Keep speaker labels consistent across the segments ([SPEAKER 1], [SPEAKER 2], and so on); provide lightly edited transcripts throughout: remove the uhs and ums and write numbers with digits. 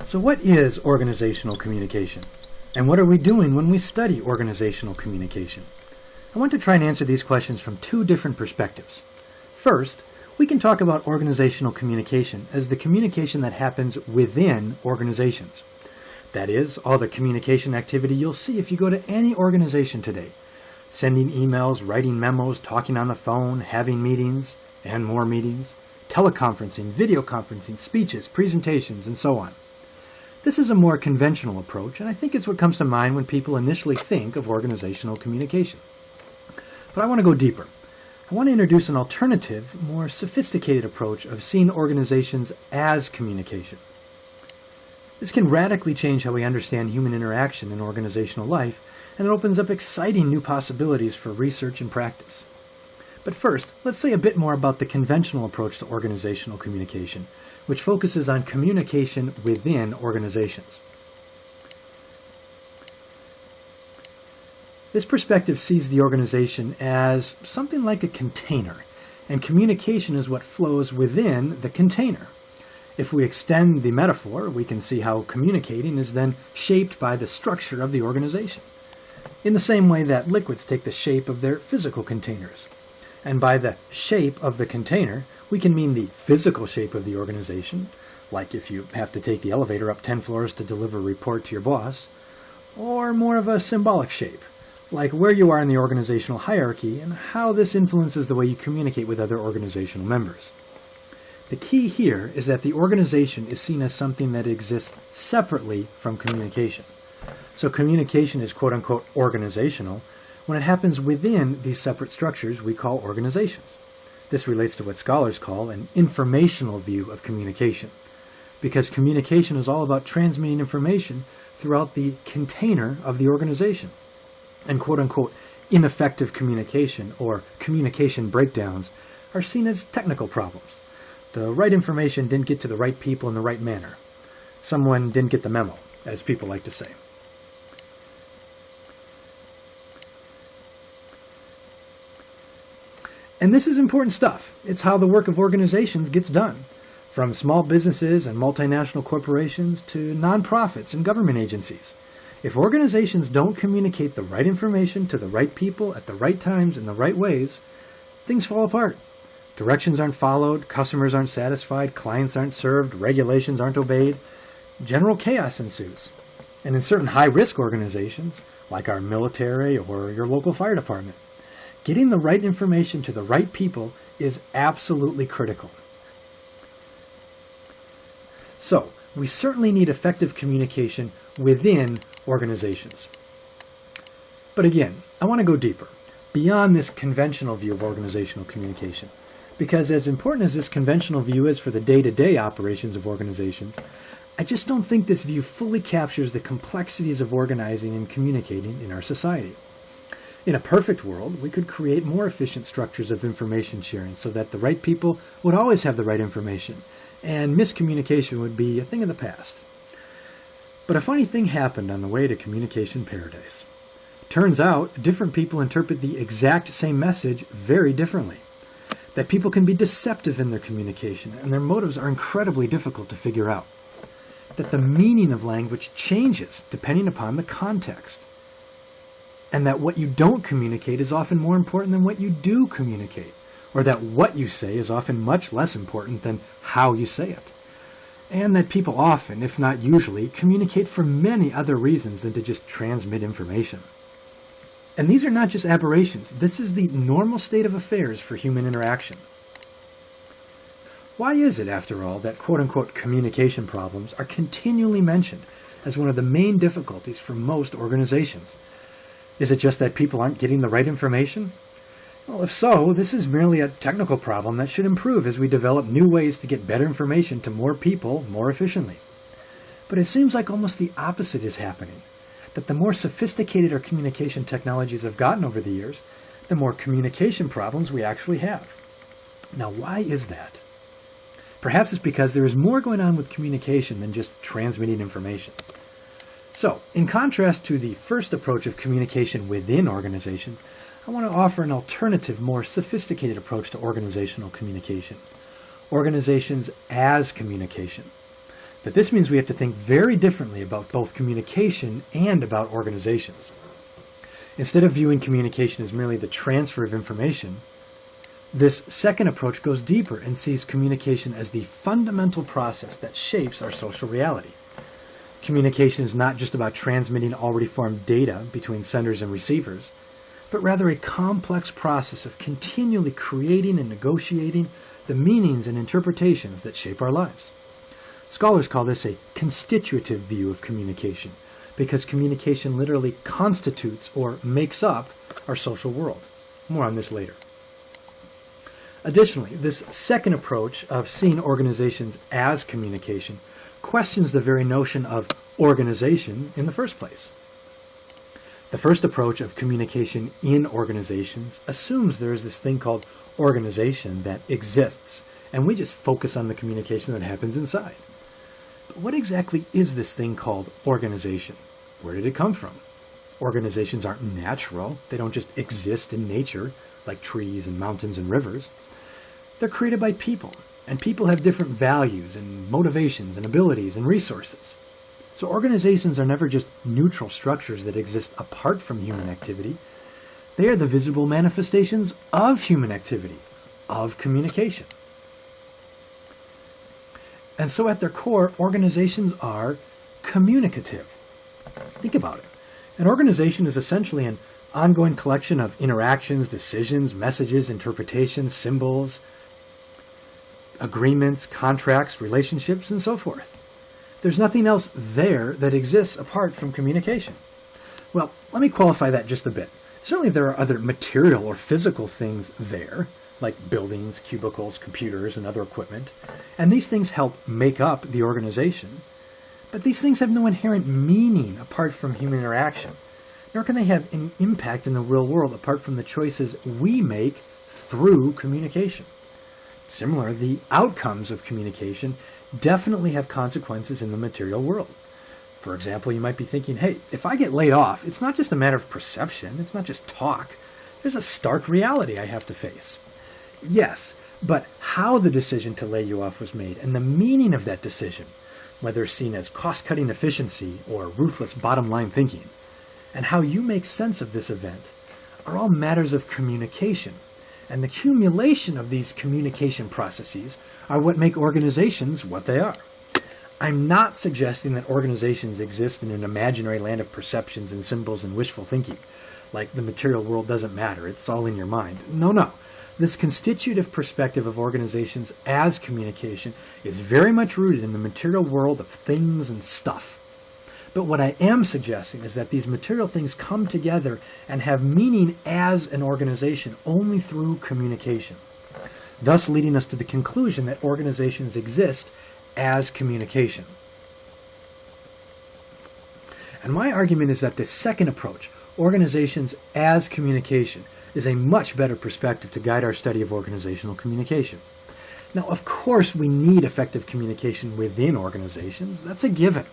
[SPEAKER 1] So what is organizational communication? And what are we doing when we study organizational communication? I want to try and answer these questions from two different perspectives. First, we can talk about organizational communication as the communication that happens within organizations. That is, all the communication activity you'll see if you go to any organization today. Sending emails, writing memos, talking on the phone, having meetings, and more meetings, teleconferencing, video conferencing, speeches, presentations, and so on. This is a more conventional approach, and I think it's what comes to mind when people initially think of organizational communication. But I want to go deeper. I want to introduce an alternative, more sophisticated approach of seeing organizations as communication. This can radically change how we understand human interaction in organizational life, and it opens up exciting new possibilities for research and practice. But first, let's say a bit more about the conventional approach to organizational communication, which focuses on communication within organizations. This perspective sees the organization as something like a container, and communication is what flows within the container. If we extend the metaphor, we can see how communicating is then shaped by the structure of the organization, in the same way that liquids take the shape of their physical containers. And by the shape of the container, we can mean the physical shape of the organization, like if you have to take the elevator up 10 floors to deliver a report to your boss, or more of a symbolic shape, like where you are in the organizational hierarchy and how this influences the way you communicate with other organizational members. The key here is that the organization is seen as something that exists separately from communication. So communication is quote-unquote organizational when it happens within these separate structures we call organizations. This relates to what scholars call an informational view of communication, because communication is all about transmitting information throughout the container of the organization. And quote-unquote ineffective communication or communication breakdowns are seen as technical problems. The right information didn't get to the right people in the right manner. Someone didn't get the memo, as people like to say. And this is important stuff. It's how the work of organizations gets done, from small businesses and multinational corporations to nonprofits and government agencies. If organizations don't communicate the right information to the right people at the right times in the right ways, things fall apart. Directions aren't followed, customers aren't satisfied, clients aren't served, regulations aren't obeyed. General chaos ensues. And in certain high-risk organizations, like our military or your local fire department, getting the right information to the right people is absolutely critical. So, we certainly need effective communication within organizations. But again, I want to go deeper, beyond this conventional view of organizational communication. Because as important as this conventional view is for the day-to-day operations of organizations, I just don't think this view fully captures the complexities of organizing and communicating in our society. In a perfect world, we could create more efficient structures of information sharing so that the right people would always have the right information, and miscommunication would be a thing of the past. But a funny thing happened on the way to communication paradise. Turns out, different people interpret the exact same message very differently. That people can be deceptive in their communication, and their motives are incredibly difficult to figure out. That the meaning of language changes depending upon the context. And that what you don't communicate is often more important than what you do communicate, or that what you say is often much less important than how you say it. And that people often, if not usually, communicate for many other reasons than to just transmit information. And these are not just aberrations. This is the normal state of affairs for human interaction. Why is it, after all, that quote-unquote communication problems are continually mentioned as one of the main difficulties for most organizations? Is it just that people aren't getting the right information? Well, if so, this is merely a technical problem that should improve as we develop new ways to get better information to more people more efficiently. But it seems like almost the opposite is happening, that the more sophisticated our communication technologies have gotten over the years, the more communication problems we actually have. Now, why is that? Perhaps it's because there is more going on with communication than just transmitting information. So, in contrast to the first approach of communication within organizations, I want to offer an alternative, more sophisticated approach to organizational communication. Organizations as communication. But this means we have to think very differently about both communication and about organizations. Instead of viewing communication as merely the transfer of information, this second approach goes deeper and sees communication as the fundamental process that shapes our social reality. Communication is not just about transmitting already formed data between senders and receivers, but rather a complex process of continually creating and negotiating the meanings and interpretations that shape our lives. Scholars call this a constitutive view of communication, because communication literally constitutes or makes up our social world. More on this later. Additionally, this second approach of seeing organizations as communication questions the very notion of organization in the first place. The first approach of communication in organizations assumes there is this thing called organization that exists, and we just focus on the communication that happens inside. But what exactly is this thing called organization? Where did it come from? Organizations aren't natural. They don't just exist in nature like trees and mountains and rivers. They're created by people, and people have different values and motivations and abilities and resources. So organizations are never just neutral structures that exist apart from human activity. They are the visible manifestations of human activity, of communication. And so at their core, organizations are communicative. Think about it. An organization is essentially an ongoing collection of interactions, decisions, messages, interpretations, symbols, agreements, contracts, relationships, and so forth. There's nothing else there that exists apart from communication. Well, let me qualify that just a bit. Certainly there are other material or physical things there, like buildings, cubicles, computers, and other equipment, and these things help make up the organization. But these things have no inherent meaning apart from human interaction, nor can they have any impact in the real world apart from the choices we make through communication. Similar, the outcomes of communication definitely have consequences in the material world. For example, you might be thinking, hey, if I get laid off, it's not just a matter of perception, it's not just talk. There's a stark reality I have to face. Yes, but how the decision to lay you off was made and the meaning of that decision, whether seen as cost-cutting efficiency or ruthless bottom-line thinking, and how you make sense of this event are all matters of communication. And the accumulation of these communication processes are what make organizations what they are. I'm not suggesting that organizations exist in an imaginary land of perceptions and symbols and wishful thinking, like the material world doesn't matter, it's all in your mind. No. This constitutive perspective of organizations as communication is very much rooted in the material world of things and stuff. But what I am suggesting is that these material things come together and have meaning as an organization only through communication, thus leading us to the conclusion that organizations exist as communication. And my argument is that this second approach, organizations as communication, is a much better perspective to guide our study of organizational communication. Now, of course, we need effective communication within organizations. That's a given.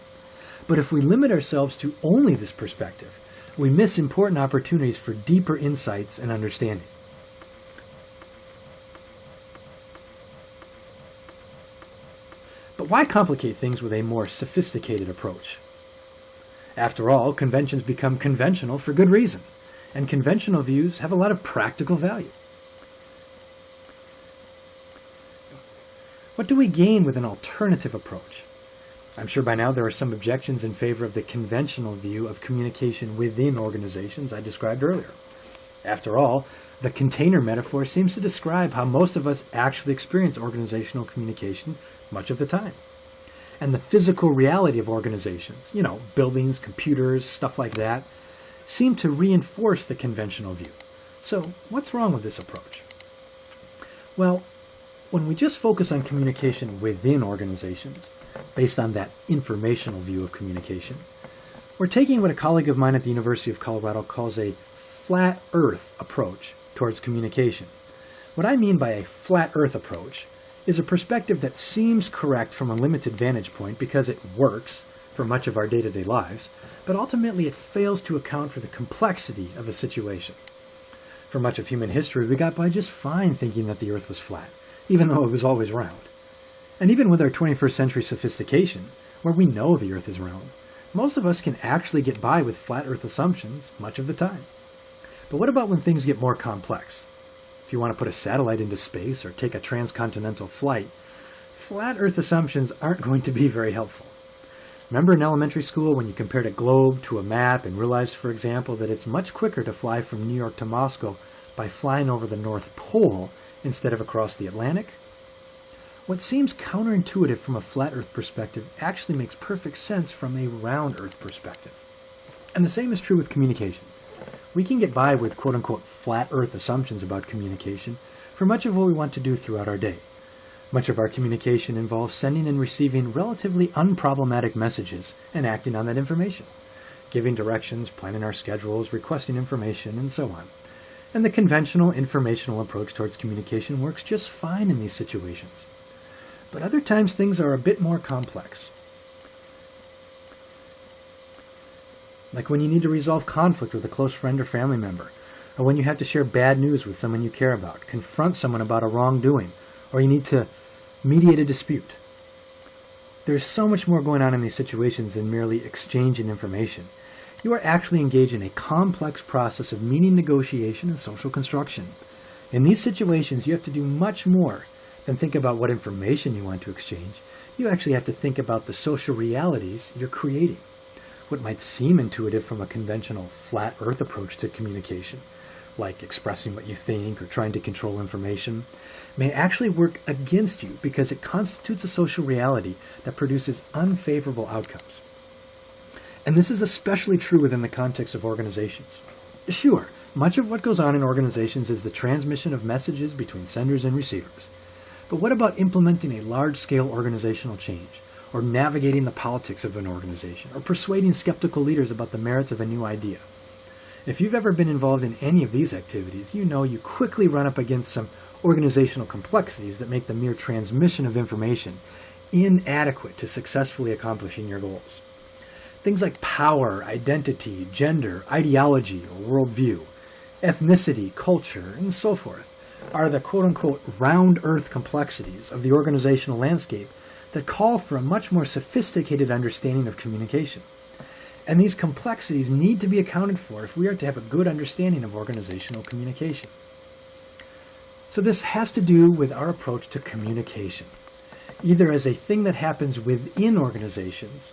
[SPEAKER 1] But if we limit ourselves to only this perspective, we miss important opportunities for deeper insights and understanding. But why complicate things with a more sophisticated approach? After all, conventions become conventional for good reason, and conventional views have a lot of practical value. What do we gain with an alternative approach? I'm sure by now there are some objections in favor of the conventional view of communication within organizations I described earlier. After all, the container metaphor seems to describe how most of us actually experience organizational communication much of the time. And the physical reality of organizations, buildings, computers, stuff like that, seem to reinforce the conventional view. So what's wrong with this approach? Well, when we just focus on communication within organizations, based on that informational view of communication, we're taking what a colleague of mine at the University of Colorado calls a flat earth approach towards communication. What I mean by a flat earth approach is a perspective that seems correct from a limited vantage point because it works for much of our day-to-day lives, but ultimately it fails to account for the complexity of a situation. For much of human history, we got by just fine thinking that the earth was flat, even though it was always round. And even with our 21st century sophistication, where we know the Earth is round, most of us can actually get by with flat Earth assumptions much of the time. But what about when things get more complex? If you want to put a satellite into space or take a transcontinental flight, flat Earth assumptions aren't going to be very helpful. Remember in elementary school when you compared a globe to a map and realized, for example, that it's much quicker to fly from New York to Moscow by flying over the North Pole instead of across the Atlantic? What seems counterintuitive from a flat Earth perspective actually makes perfect sense from a round Earth perspective. And the same is true with communication. We can get by with quote-unquote flat Earth assumptions about communication for much of what we want to do throughout our day. Much of our communication involves sending and receiving relatively unproblematic messages and acting on that information, giving directions, planning our schedules, requesting information, and so on. And the conventional informational approach towards communication works just fine in these situations. But other times things are a bit more complex. Like when you need to resolve conflict with a close friend or family member, or when you have to share bad news with someone you care about, confront someone about a wrongdoing, or you need to mediate a dispute. There's so much more going on in these situations than merely exchanging information. You are actually engaged in a complex process of meaning negotiation and social construction. In these situations, you have to do much more than think about what information you want to exchange. You actually have to think about the social realities you're creating. What might seem intuitive from a conventional flat Earth approach to communication, like expressing what you think or trying to control information, may actually work against you because it constitutes a social reality that produces unfavorable outcomes. And this is especially true within the context of organizations. Sure, much of what goes on in organizations is the transmission of messages between senders and receivers. But what about implementing a large-scale organizational change, or navigating the politics of an organization, or persuading skeptical leaders about the merits of a new idea? If you've ever been involved in any of these activities, you know you quickly run up against some organizational complexities that make the mere transmission of information inadequate to successfully accomplishing your goals. Things like power, identity, gender, ideology or worldview, ethnicity, culture, and so forth are the quote-unquote round Earth complexities of the organizational landscape that call for a much more sophisticated understanding of communication. And these complexities need to be accounted for if we are to have a good understanding of organizational communication. So this has to do with our approach to communication, either as a thing that happens within organizations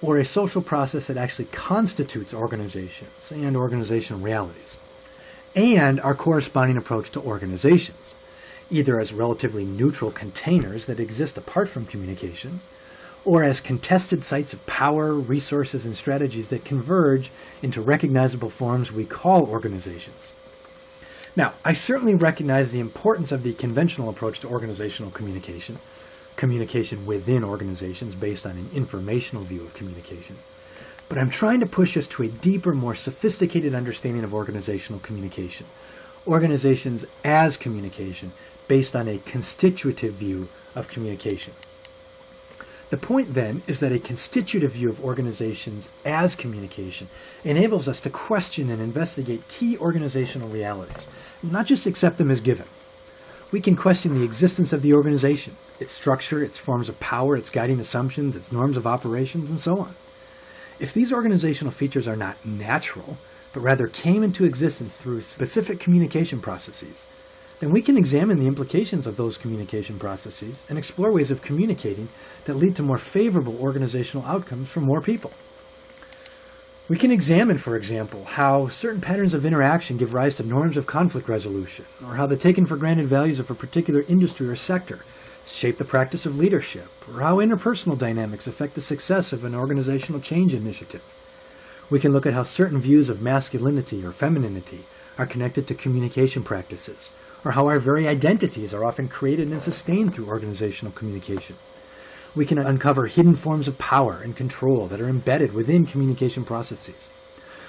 [SPEAKER 1] or a social process that actually constitutes organizations and organizational realities, and our corresponding approach to organizations, either as relatively neutral containers that exist apart from communication, or as contested sites of power, resources, and strategies that converge into recognizable forms we call organizations. Now, I certainly recognize the importance of the conventional approach to organizational communication, communication within organizations based on an informational view of communication. But I'm trying to push us to a deeper, more sophisticated understanding of organizational communication. Organizations as communication based on a constitutive view of communication. The point then is that a constitutive view of organizations as communication enables us to question and investigate key organizational realities, not just accept them as given. We can question the existence of the organization, its structure, its forms of power, its guiding assumptions, its norms of operations, and so on. If these organizational features are not natural, but rather came into existence through specific communication processes, then we can examine the implications of those communication processes and explore ways of communicating that lead to more favorable organizational outcomes for more people. We can examine, for example, how certain patterns of interaction give rise to norms of conflict resolution, or how the taken-for-granted values of a particular industry or sector shape the practice of leadership, or how interpersonal dynamics affect the success of an organizational change initiative. We can look at how certain views of masculinity or femininity are connected to communication practices, or how our very identities are often created and sustained through organizational communication. We can uncover hidden forms of power and control that are embedded within communication processes.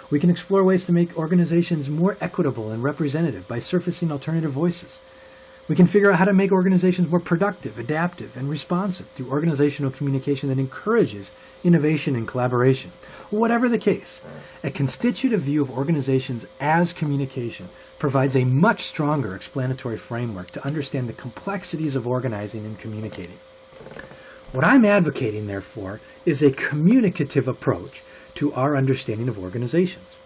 [SPEAKER 1] We can explore ways to make organizations more equitable and representative by surfacing alternative voices. We can figure out how to make organizations more productive, adaptive, and responsive through organizational communication that encourages innovation and collaboration. Whatever the case, a constitutive view of organizations as communication provides a much stronger explanatory framework to understand the complexities of organizing and communicating. What I'm advocating, therefore, is a communicative approach to our understanding of organizations.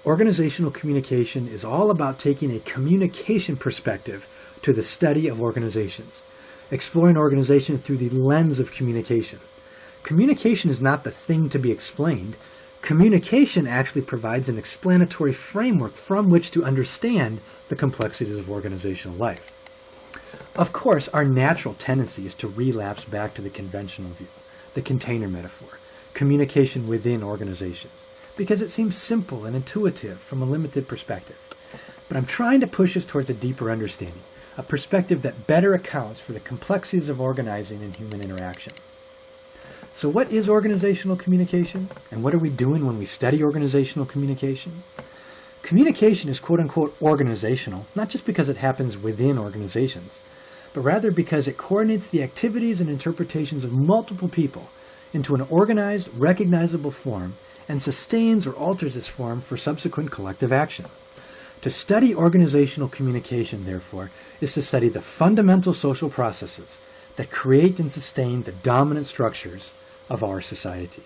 [SPEAKER 1] Organizational communication is all about taking a communication perspective to the study of organizations, exploring organizations through the lens of communication. Communication is not the thing to be explained. Communication actually provides an explanatory framework from which to understand the complexities of organizational life. Of course, our natural tendency is to relapse back to the conventional view, the container metaphor, communication within organizations, because it seems simple and intuitive from a limited perspective. But I'm trying to push us towards a deeper understanding, a perspective that better accounts for the complexities of organizing and human interaction. So what is organizational communication? And what are we doing when we study organizational communication? Communication is quote-unquote organizational, not just because it happens within organizations, but rather because it coordinates the activities and interpretations of multiple people into an organized, recognizable form and sustains or alters this form for subsequent collective action. To study organizational communication, therefore, is to study the fundamental social processes that create and sustain the dominant structures of our society.